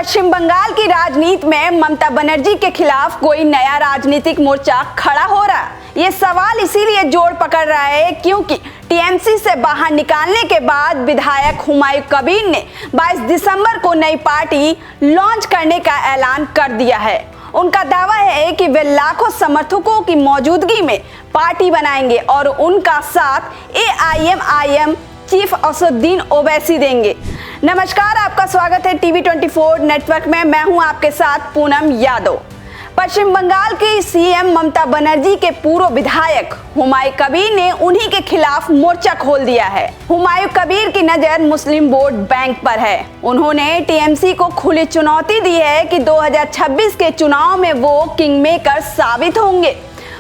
पश्चिम बंगाल की राजनीति में ममता बनर्जी के खिलाफ कोई नया राजनीतिक मोर्चा खड़ा हो रहा है। ये सवाल इसीलिए जोर पकड़ रहा है क्योंकि टीएमसी से बाहर निकालने के बाद विधायक हुमायूं कबीर ने 22 दिसंबर को नई पार्टी लॉन्च करने का ऐलान कर दिया है। उनका दावा है कि वे लाखों समर्थकों की मौजूदगी में पार्टी बनाएंगे और उनका साथ एआईएमआईएम चीफ असदुद्दीन ओवैसी देंगे। नमस्कार, आपका स्वागत है टीवी 24 नेटवर्क में। मैं हूं आपके साथ पूनम यादव। पश्चिम बंगाल की सीएम ममता बनर्जी के पूर्व विधायक हुमायूं कबीर ने उन्हीं के खिलाफ मोर्चा खोल दिया है। हुमायूं कबीर की नजर मुस्लिम वोट बैंक पर है। उन्होंने टीएमसी को खुली चुनौती दी है कि 2026 के चुनाव में वो किंग मेकर साबित होंगे।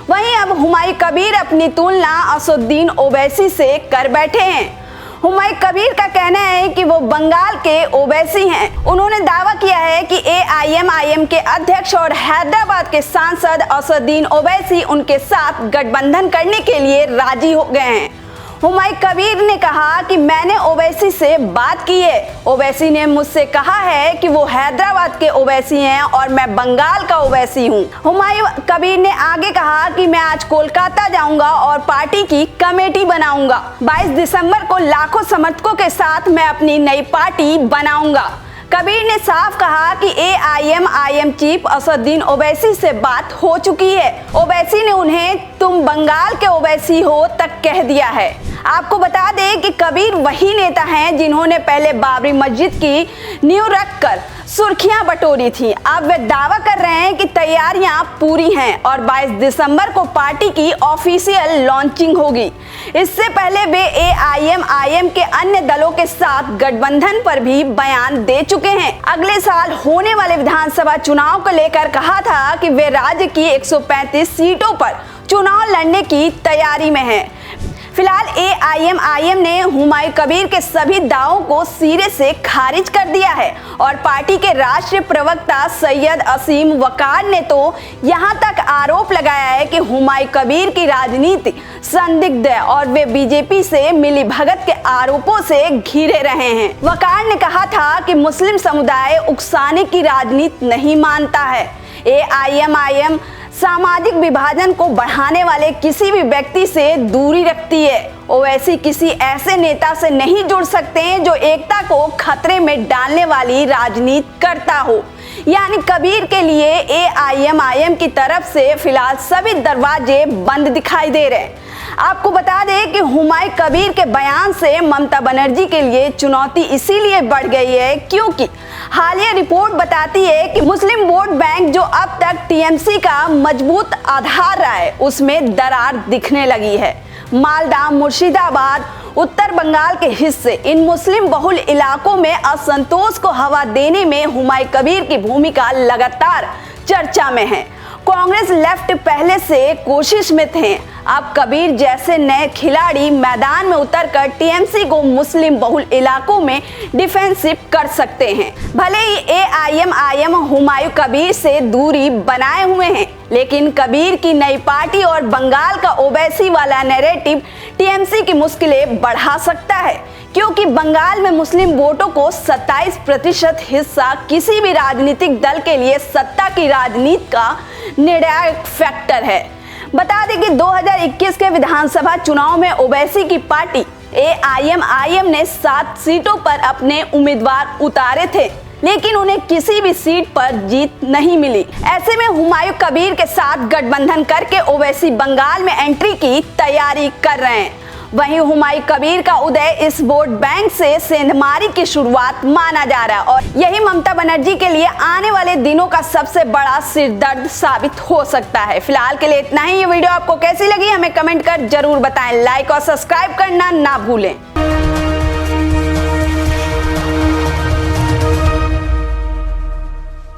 वहीं अब हुमायूं कबीर अपनी तुलना असदुद्दीन ओवैसी से कर बैठे हैं। हुमायूं कबीर का कहना है कि वो बंगाल के ओवैसी हैं। उन्होंने दावा किया है कि एआईएमआईएम के अध्यक्ष और हैदराबाद के सांसद असदुद्दीन ओवैसी उनके साथ गठबंधन करने के लिए राजी हो गए हैं। हुमायूं कबीर ने कहा कि मैंने ओवैसी से बात की है। ओवैसी ने मुझसे कहा है कि वो हैदराबाद के ओवैसी हैं और मैं बंगाल का ओवैसी हूँ। हुमायूं कबीर ने आगे कहा कि मैं आज कोलकाता जाऊंगा और पार्टी की कमेटी बनाऊंगा। 22 दिसंबर को लाखों समर्थकों के साथ मैं अपनी नई पार्टी बनाऊंगा। कबीर ने साफ कहा कि एआईएमआईएम चीफ असदुद्दीन ओवैसी से बात हो चुकी है। ओवैसी ने उन्हें तुम बंगाल के ओवैसी हो तक कह दिया है। आपको बता दें कि कबीर वही नेता हैं जिन्होंने पहले बाबरी मस्जिद की नींव रखकर सुर्खियां बटोरी थी। अब वे दावा कर रहे हैं कि तैयारियां पूरी हैं और 22 दिसंबर को पार्टी की ऑफिशियल लॉन्चिंग होगी। इससे पहले वे एआईएमआईएम के अन्य दलों के साथ गठबंधन पर भी बयान दे चुके हैं। अगले साल होने वाले विधानसभा चुनाव को लेकर कहा था कि वे राज्य की 135 सीटों पर चुनाव लड़ने की तैयारी में हैं। फिलहाल एआईएमआईएम ने हुमायूं कबीर के सभी दावों को सिरे से खारिज कर दिया है और पार्टी के राष्ट्रीय प्रवक्ता सैयद असीम वकार ने तो यहां तक आरोप लगाया है कि हुमायूं कबीर की राजनीति संदिग्ध है और वे बीजेपी से मिलीभगत के आरोपों से घिरे रहे हैं। वकार ने कहा था कि मुस्लिम समुदाय उकसाने की राजनीति नहीं मानता है। एआईएमआईएम सामाजिक विभाजन को बढ़ाने वाले किसी भी व्यक्ति से दूरी रखती है। ओवैसी किसी ऐसे नेता से नहीं जुड़ सकते हैं जो एकता को खतरे में डालने वाली राजनीति करता हो। यानी कबीर के लिए एआईएमआईएम की तरफ से फिलहाल सभी दरवाजे बंद दिखाई दे रहे हैं। आपको बता दें कि हुमायूं कबीर के बयान से ममता बनर्जी के लिए चुनौती इसीलिए बढ़ गई है क्योंकि हालिया रिपोर्ट बताती है कि मुस्लिम वोट बैंक जो अब तक टीएमसी का मजबूत आधार रहा है उसमें दरार दिखने लगी है। मालदा, मुर्शिदाबाद, उत्तर बंगाल के हिस्से इन मुस्लिम बहुल इलाकों में असंतोष को हवा देने में हुमायूं कबीर की भूमिका लगातार चर्चा में है। कांग्रेस लेफ्ट पहले से कोशिश में थे। अब कबीर जैसे नए खिलाड़ी मैदान में उतरकर टीएमसी को मुस्लिम बहुल इलाकों में डिफेंसिव कर सकते हैं। भले ही एआईएमआईएम हुमायूं कबीर से दूरी बनाए हुए हैं, लेकिन कबीर की नई पार्टी और बंगाल का ओवैसी वाला नैरेटिव टीएमसी की मुश्किलें बढ़ा सकता है क्योंकि बंगाल में मुस्लिम वोटों को 27% हिस्सा किसी भी राजनीतिक दल के लिए सत्ता की राजनीति का निर्णायक फैक्टर है। बता दें कि 2021 के विधानसभा चुनाव में ओवैसी की पार्टी एआईएमआईएम ने 7 सीटों पर अपने उम्मीदवार उतारे थे, लेकिन उन्हें किसी भी सीट पर जीत नहीं मिली। ऐसे में हुमायूं कबीर के साथ गठबंधन करके ओवैसी बंगाल में एंट्री की तैयारी कर रहे हैं। वहीं हुमायूं कबीर का उदय इस वोट बैंक से सेंधमारी की शुरुआत माना जा रहा है और यही ममता बनर्जी के लिए आने वाले दिनों का सबसे बड़ा सिरदर्द साबित हो सकता है। फिलहाल के लिए इतना ही। ये वीडियो आपको कैसी लगी हमें कमेंट कर जरूर बताएं। लाइक और सब्सक्राइब करना ना भूलें।